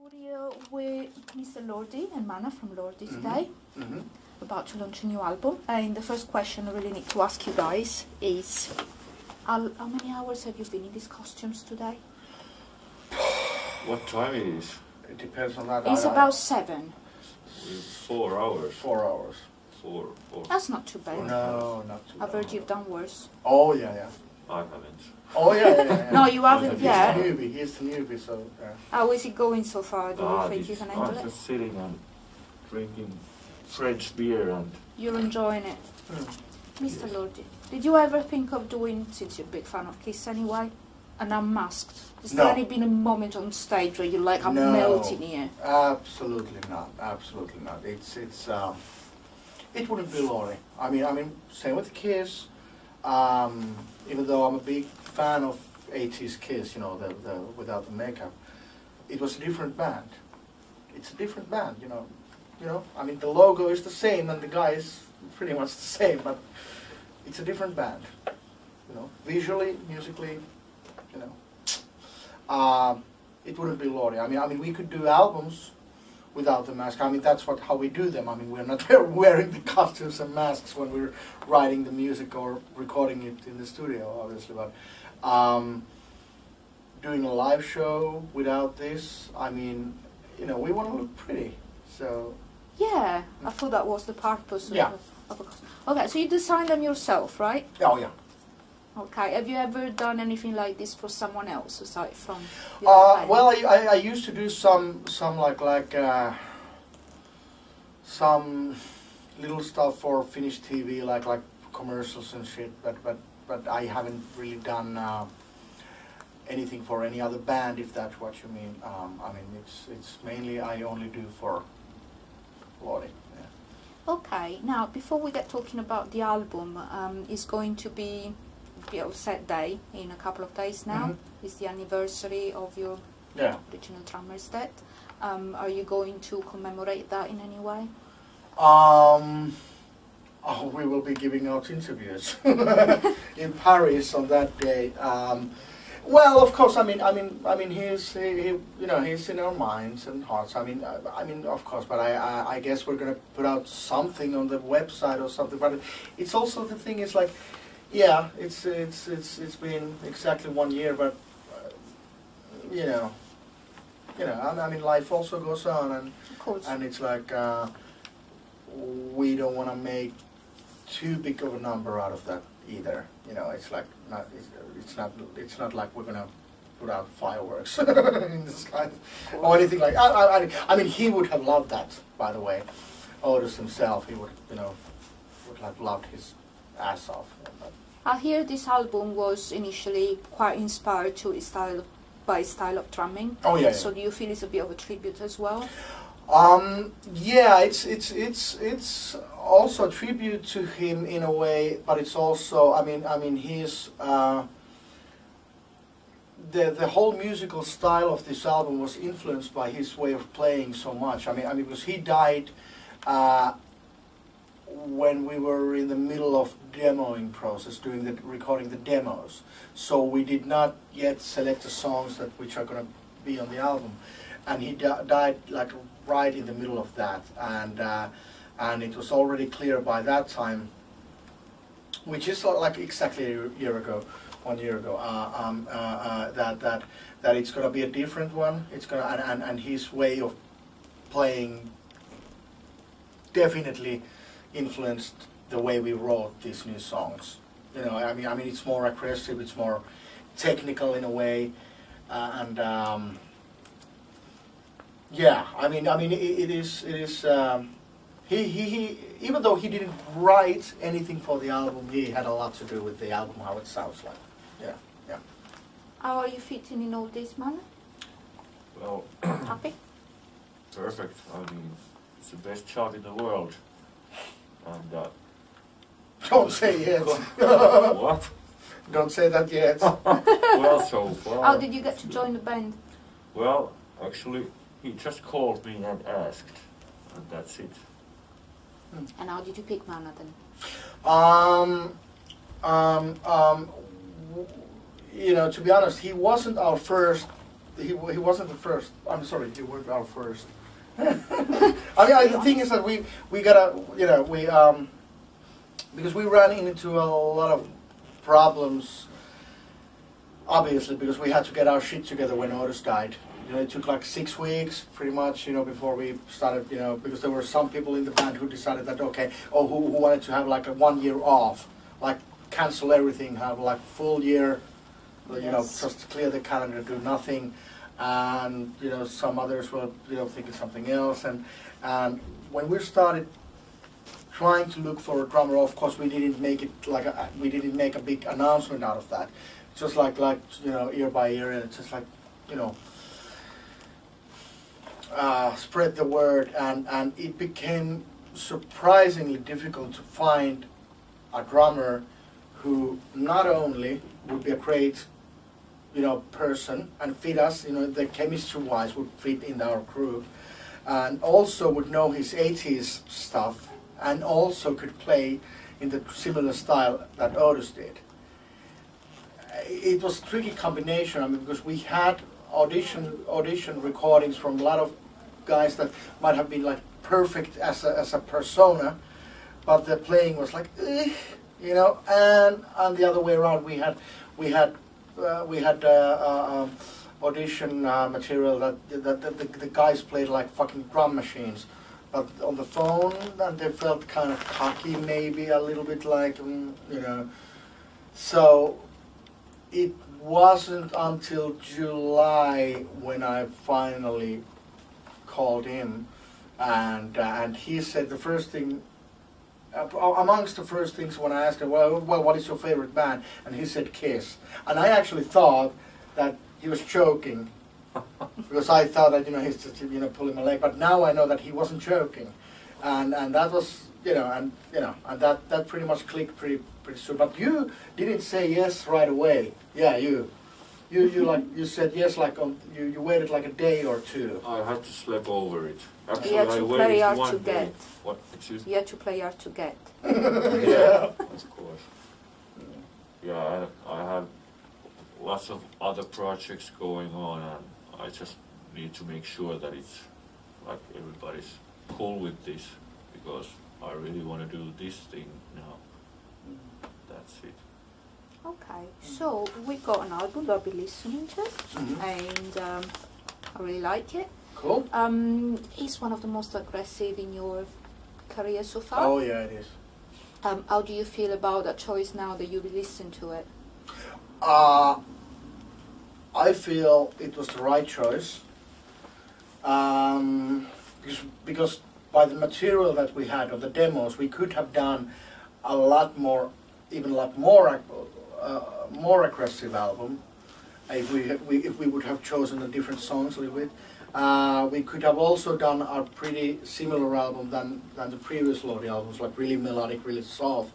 We're with Mr. Lordi and Mana from Lordi today, about to launch a new album. And the first question I really need to ask you guys is, how many hours have you been in these costumes today? What time it is? It depends on that. It's about 7. It's 4 hours. 4 hours. Four. That's not too bad. No, not too bad. I've heard you've done worse. Oh, yeah. I haven't. Oh, yeah. No, you haven't yet. He's the newbie, so, yeah. How is it going so far? Do you think you can handle I'm it? just sitting and drinking French beer and... You're enjoying it. Mr. Lordi, did you ever think of doing, since you're a big fan of Kiss anyway, an unmasked? Has there any been a moment on stage where you're like, I'm melting here? Absolutely not. Absolutely not. It wouldn't be Lordi. I mean, same with Kiss. Even though I'm a big fan of 80s Kiss, you know, the without the makeup, it was a different band. It's a different band, you know. I mean, the logo is the same and the guy is pretty much the same, but it's a different band. You know, visually, musically, you know. It wouldn't be Lordi. I mean, we could do albums without the mask. I mean, that's how we do them. I mean, we're not wearing the costumes and masks when we're writing the music or recording it in the studio, obviously. But doing a live show without this, I mean, you know, we want to look pretty. So yeah, I thought that was the purpose. Yeah. Of a costume. Okay, so you designed them yourself, right? Oh yeah. Okay. Have you ever done anything like this for someone else aside from? Your well, I used to do some some little stuff for Finnish TV, like commercials and shit. But I haven't really done anything for any other band, if that's what you mean. I mean, it's mainly I only do for Lordi. Yeah. Okay. Now, before we get talking about the album, it's going to be a set day in a couple of days now. It's the anniversary of your original drummer's death. Are you going to commemorate that in any way? We will be giving out interviews in Paris on that day. Well, of course. I mean, he's in our minds and hearts. I mean, of course. But I guess we're gonna put out something on the website or something. But it's also the thing is like. Yeah, it's been exactly 1 year, but you know, I mean, life also goes on, and it's like we don't want to make too big of a number out of that either. You know, it's like it's not like we're gonna put out fireworks in the sky or anything like. I mean, he would have loved that, by the way. Otis himself, he would have loved his ass off. I hear this album was initially quite inspired by style of drumming. Oh yeah. So do you feel it's a bit of a tribute as well? Yeah, it's also a tribute to him in a way, but it's also I mean he's the whole musical style of this album was influenced by his way of playing so much. I mean because he died when we were in the middle of demoing process, recording the demos, so we did not yet select the songs which are going to be on the album, and he died like right in the middle of that, and it was already clear by that time, which is like exactly a year ago, 1 year ago, that it's going to be a different one. It's going to and his way of playing definitely influenced the way we wrote these new songs. You know, I mean, it's more aggressive, it's more technical in a way, and yeah, I mean, it is. He even though he didn't write anything for the album, he had a lot to do with the album, how it sounds like. Yeah. How are you fitting in all this, man? Well, happy? Perfect. I mean, it's the best job in the world. And don't say yet. What? Don't say that yet. Well, so far. How did you get to join the band? Well, actually, he just called me and asked, and that's it. And how did you pick Mana then? You know, to be honest, he wasn't our first he wasn't the first. I'm sorry, he was our first. The thing is that we gotta, you know, because we ran into a lot of problems, obviously, because we had to get our shit together when Otis died. You know, it took like 6 weeks, pretty much, you know, before we started, you know, because there were some people in the band who decided that, okay, who wanted to have like a 1 year off, like cancel everything, have like full year, you know, just clear the calendar, do nothing. And, you know, some others were, you know, thinking something else. And when we started trying to look for a drummer, of course, we didn't make it like we didn't make a big announcement out of that. Just like you know, ear by ear, and it's just like, you know, spread the word, and it became surprisingly difficult to find a drummer who not only would be a great, you know, person and fit us, you know, the chemistry-wise would fit in our group, and also would know his 80s stuff, and also could play in the similar style that Otis did. It was a tricky combination, I mean, because we had audition recordings from a lot of guys that might have been like perfect as a persona, but the playing was like, you know, and the other way around, we had audition material that the guys played like fucking drum machines, but on the phone, and they felt kind of cocky, maybe a little bit like, you know. So it wasn't until July when I finally called him, and he said the first thing. Amongst the first things when I asked him, well, what is your favorite band? And he said Kiss. And I actually thought that he was joking, because I thought that, you know, he's just, you know, pulling my leg. But now I know that he wasn't joking, and that was, you know, and that pretty much clicked pretty soon. But you didn't say yes right away. Yeah, you said yes, like you waited like a day or two. I had to sleep over it. Actually, you had to play hard to get. What? Excuse me? You had to play hard to get. Yeah, of course. Yeah, I had lots of other projects going on, and I just need to make sure that it's like everybody's cool with this, because I really want to do this thing now. That's it. Okay, so we got an album that I'll be listening to, and I really like it. Cool. It's one of the most aggressive in your career so far. Oh yeah, it is. How do you feel about that choice now that you listen to it? I feel it was the right choice, because by the material that we had, or the demos, we could have done a lot more, even a lot more aggressive album if we would have chosen the different songs a little bit. We could have also done a pretty similar album than the previous Lordi albums, like really melodic, really soft.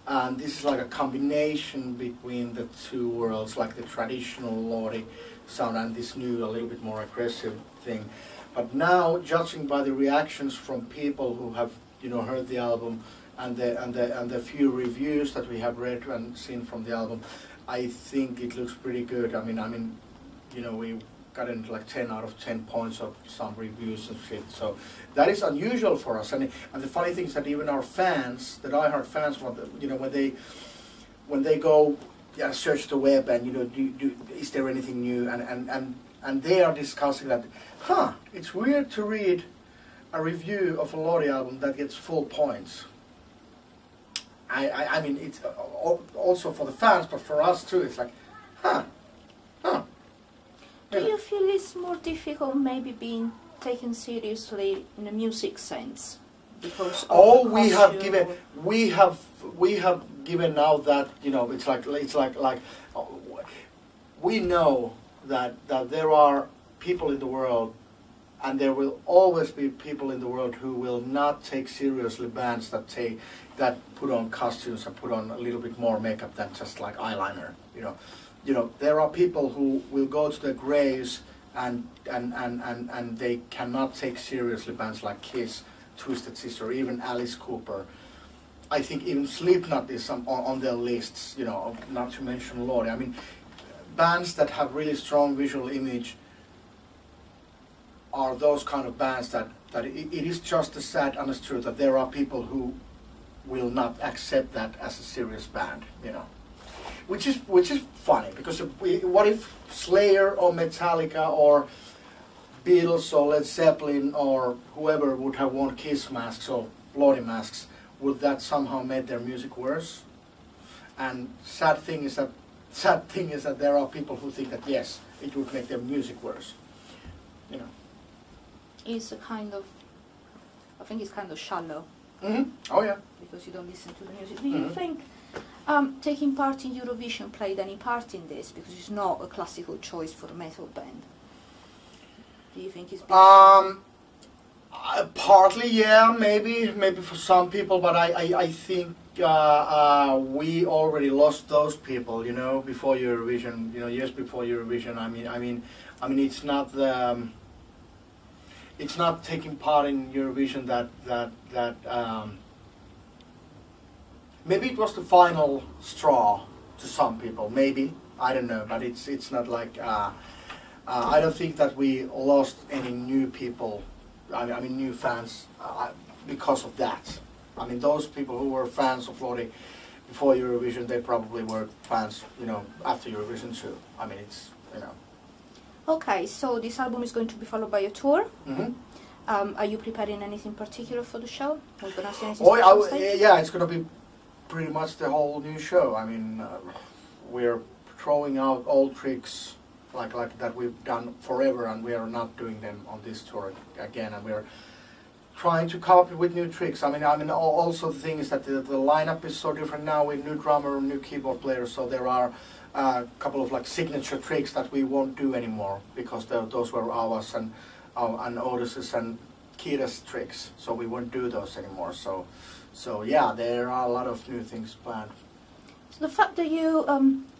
And this is like a combination between the two worlds, like the traditional Lordi sound and this new, a little bit more aggressive thing. But now, judging by the reactions from people who have, you know, heard the album and the few reviews that we have read and seen from the album, I think it looks pretty good. I mean, you know, we got into like 10 out of 10 points of some reviews and shit. So that is unusual for us. And the funny thing is that even our fans, the diehard fans, you know, when they go search the web and, you know, is there anything new? And they are discussing that, it's weird to read a review of a Lordi album that gets full points. I mean, it's also for the fans, but for us too, it's like, Do you feel it's more difficult maybe being taken seriously in a music sense? Because we have given now that, you know, it's like we know that there are people in the world, and there will always be people in the world who will not take seriously bands that put on costumes and put on a little bit more makeup than just like eyeliner, you know. You know, there are people who will go to their graves and they cannot take seriously bands like Kiss, Twisted Sister, even Alice Cooper. I think even Slipknot is on their lists, you know, not to mention Lordi. I mean, bands that have really strong visual image are those kind of bands that it is just a sad honest truth that there are people who will not accept that as a serious band, you know, which is funny, because what if Slayer or Metallica or Beatles or Led Zeppelin or whoever would have worn Kiss masks or Lordi masks? Would that somehow make their music worse? And sad thing is that there are people who think that yes, it would make their music worse, you know. It's a kind of, I think it's kind of shallow. Mm-hmm. Oh yeah. Because you don't listen to the music. Do you think taking part in Eurovision played any part in this? Because it's not a classical choice for a metal band. Do you think it's partly, yeah, maybe for some people, but I think we already lost those people, you know, before Eurovision, you know, years before Eurovision. I mean, it's not the, it's not taking part in Eurovision that maybe it was the final straw to some people. Maybe, I don't know, but it's not like. I don't think that we lost any new people, I mean new fans, because of that. I mean, those people who were fans of Lordi before Eurovision, they probably were fans, you know, after Eurovision too. I mean, it's, you know. Okay, so this album is going to be followed by a tour. Mm-hmm. Are you preparing anything particular for the show? Are you going to see anything yeah, it's going to be pretty much the whole new show. I mean, we're throwing out old tricks like that we've done forever, and we are not doing them on this tour again, and we're trying to come up with new tricks. I mean also the thing is that the lineup is so different now with new drummer, new keyboard player, so there are a couple of like signature tricks that we won't do anymore, because those were ours and Otis's and Kira's tricks, so we won't do those anymore. So yeah, there are a lot of new things planned. So the fact that you,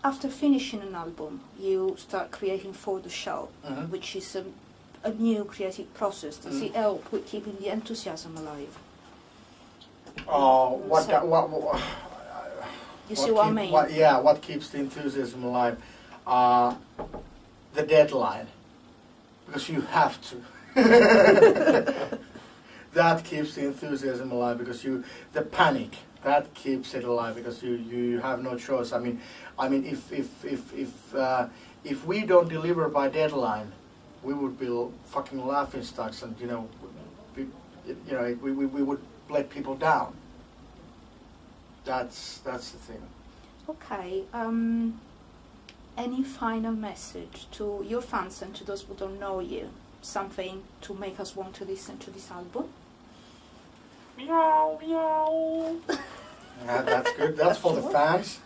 after finishing an album, you start creating for the show, mm-hmm. which is a new creative process, does it help with keeping the enthusiasm alive? You see what I mean? What keeps the enthusiasm alive? The deadline, because you have to. That keeps the enthusiasm alive, because the panic. That keeps it alive, because you have no choice. I mean, if we don't deliver by deadline, we would be fucking laughing stocks, and you know, we would let people down. That's the thing. Okay. Any final message to your fans and to those who don't know you? Something to make us want to listen to this album? Meow, meow. Yeah, that's good. That's for the fans.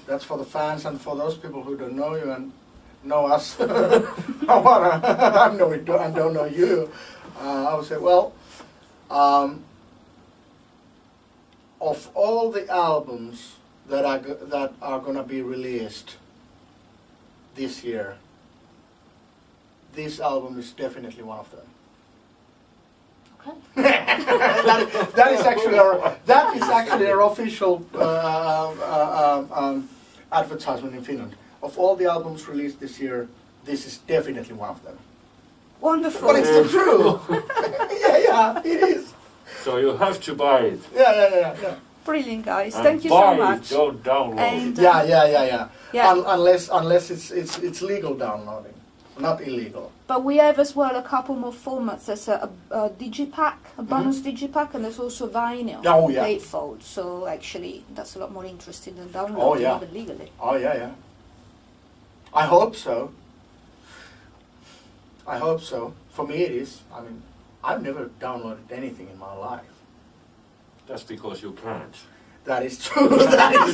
That's for the fans, and for those people who don't know you and know us. I don't know you. I would say, well, of all the albums that are going to be released this year, this album is definitely one of them. Okay. that is actually our official advertisement in Finland. Of all the albums released this year, this is definitely one of them. Wonderful. But it's the truth. yeah, it is. So you have to buy it. Yeah. Brilliant, guys. And thank you so much. Don't download and, it. Yeah. Unless it's legal downloading, not illegal. But we have as well a couple more formats. There's a digipack, a bonus digipack, and there's also vinyl, gatefold. So actually, that's a lot more interesting than downloading even legally. Oh yeah. I hope so. For me, it is. I mean, I've never downloaded anything in my life. That's because you can't. That is true. That is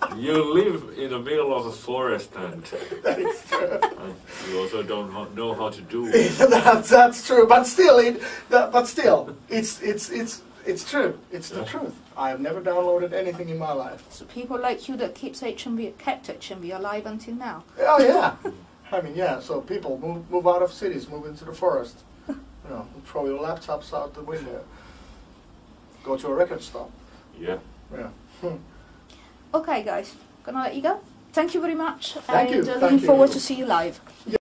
true. You live in the middle of a forest, and that is true. You also don't know how to do it. That's true. But still, it's true. It's the truth. I have never downloaded anything in my life. So people like you that kept HMV alive until now. Oh yeah. I mean, yeah. So people move out of cities, move into the forest. You know, throw your laptops out the window. Go to a record store. Yeah. Okay, guys, gonna let you go. Thank you very much. Thank you. Looking forward to see you live. Yeah.